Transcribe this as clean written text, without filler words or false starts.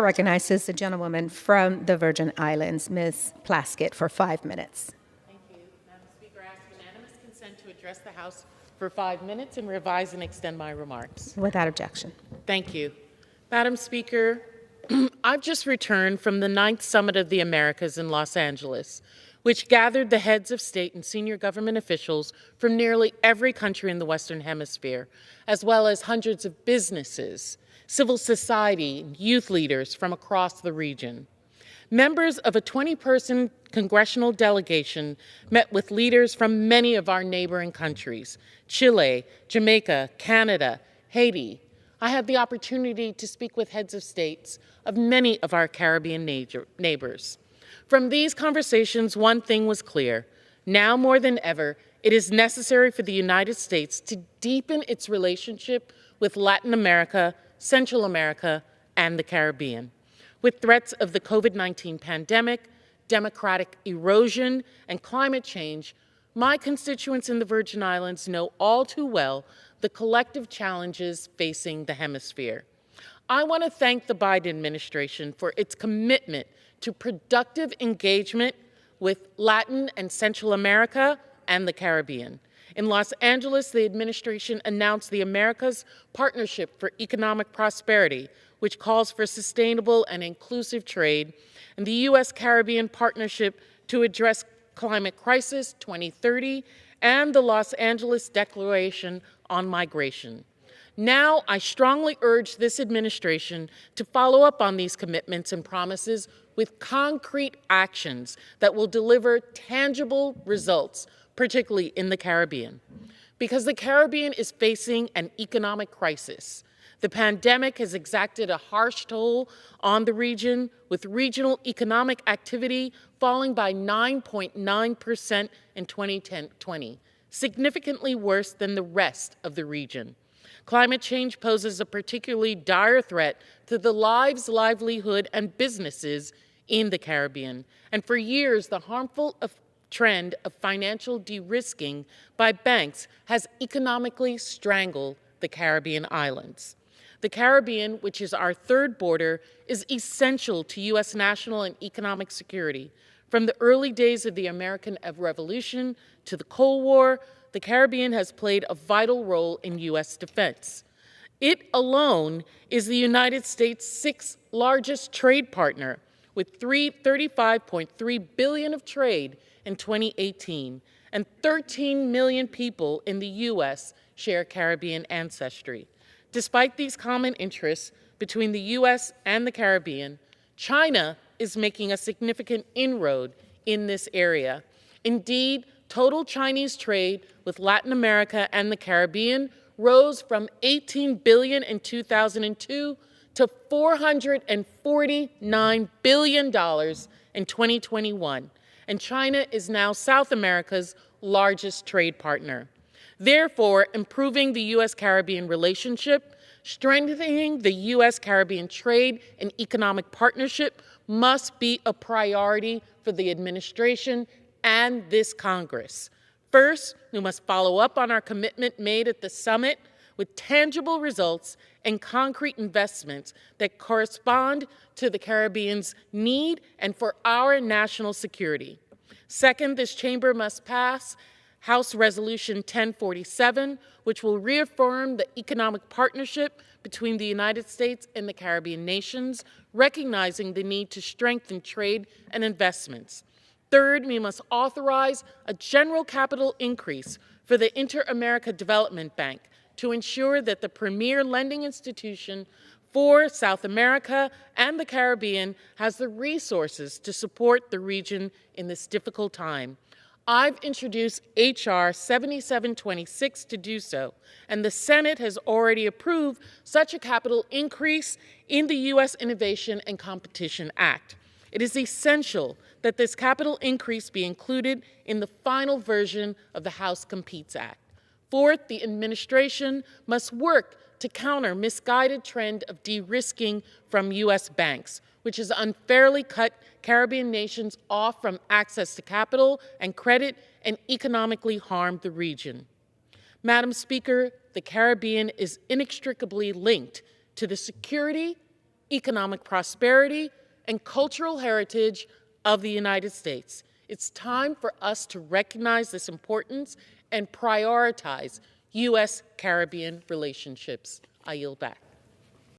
Recognizes the gentlewoman from the Virgin Islands, Ms. Plaskett, for 5 minutes. Thank you. Madam Speaker, I ask unanimous consent to address the House for 5 minutes and revise and extend my remarks. Without objection. Thank you. Madam Speaker, I've just returned from the 9th Summit of the Americas in Los Angeles, which gathered the heads of state and senior government officials from nearly every country in the Western Hemisphere, as well as hundreds of businesses, civil society, and youth leaders from across the region. Members of a 20-person congressional delegation met with leaders from many of our neighboring countries: Chile, Jamaica, Canada, Haiti. I had the opportunity to speak with heads of states of many of our Caribbean neighbors. From these conversations, one thing was clear. Now more than ever, it is necessary for the United States to deepen its relationship with Latin America, Central America, and the Caribbean. With threats of the COVID-19 pandemic, democratic erosion, and climate change, my constituents in the Virgin Islands know all too well the collective challenges facing the hemisphere. I want to thank the Biden administration for its commitment to productive engagement with Latin and Central America and the Caribbean. In Los Angeles, the administration announced the Americas Partnership for Economic Prosperity, which calls for sustainable and inclusive trade, and the U.S.-Caribbean Partnership to Address Climate Crisis 2030, and the Los Angeles Declaration on Migration. Now, I strongly urge this administration to follow up on these commitments and promises with concrete actions that will deliver tangible results, particularly in the Caribbean. Because the Caribbean is facing an economic crisis. The pandemic has exacted a harsh toll on the region, with regional economic activity falling by 9.9% in 2020, significantly worse than the rest of the region. Climate change poses a particularly dire threat to the lives, livelihood, and businesses in the Caribbean. And for years, the harmful trend of financial de-risking by banks has economically strangled the Caribbean islands. The Caribbean, which is our third border, is essential to U.S. national and economic security. From the early days of the American Revolution to the Cold War, the Caribbean has played a vital role in U.S. defense. It alone is the United States' sixth largest trade partner, with $35.3 billion of trade in 2018, and 13 million people in the U.S. share Caribbean ancestry. Despite these common interests between the U.S. and the Caribbean, China is making a significant inroad in this area. Indeed, total Chinese trade with Latin America and the Caribbean rose from $18 billion in 2002 to $449 billion in 2021, and China is now South America's largest trade partner. Therefore, improving the U.S.-Caribbean relationship, strengthening the U.S.-Caribbean trade and economic partnership must be a priority for the administration and this Congress. First, we must follow up on our commitment made at the summit with tangible results and concrete investments that correspond to the Caribbean's need and for our national security. Second, this chamber must pass House Resolution 1047, which will reaffirm the economic partnership between the United States and the Caribbean nations, recognizing the need to strengthen trade and investments. Third, we must authorize a general capital increase for the Inter-America Development Bank to ensure that the premier lending institution for South America and the Caribbean has the resources to support the region in this difficult time. I've introduced H.R. 7726 to do so, and the Senate has already approved such a capital increase in the U.S. Innovation and Competition Act. It is essential that this capital increase be included in the final version of the House Competes Act. Fourth, the administration must work to counter misguided trend of de-risking from U.S. banks, which has unfairly cut Caribbean nations off from access to capital and credit and economically harmed the region. Madam Speaker, the Caribbean is inextricably linked to the security economic prosperity, and cultural heritage of the United States. It's time for us to recognize this importance and prioritize U.S.-Caribbean relationships. I yield back.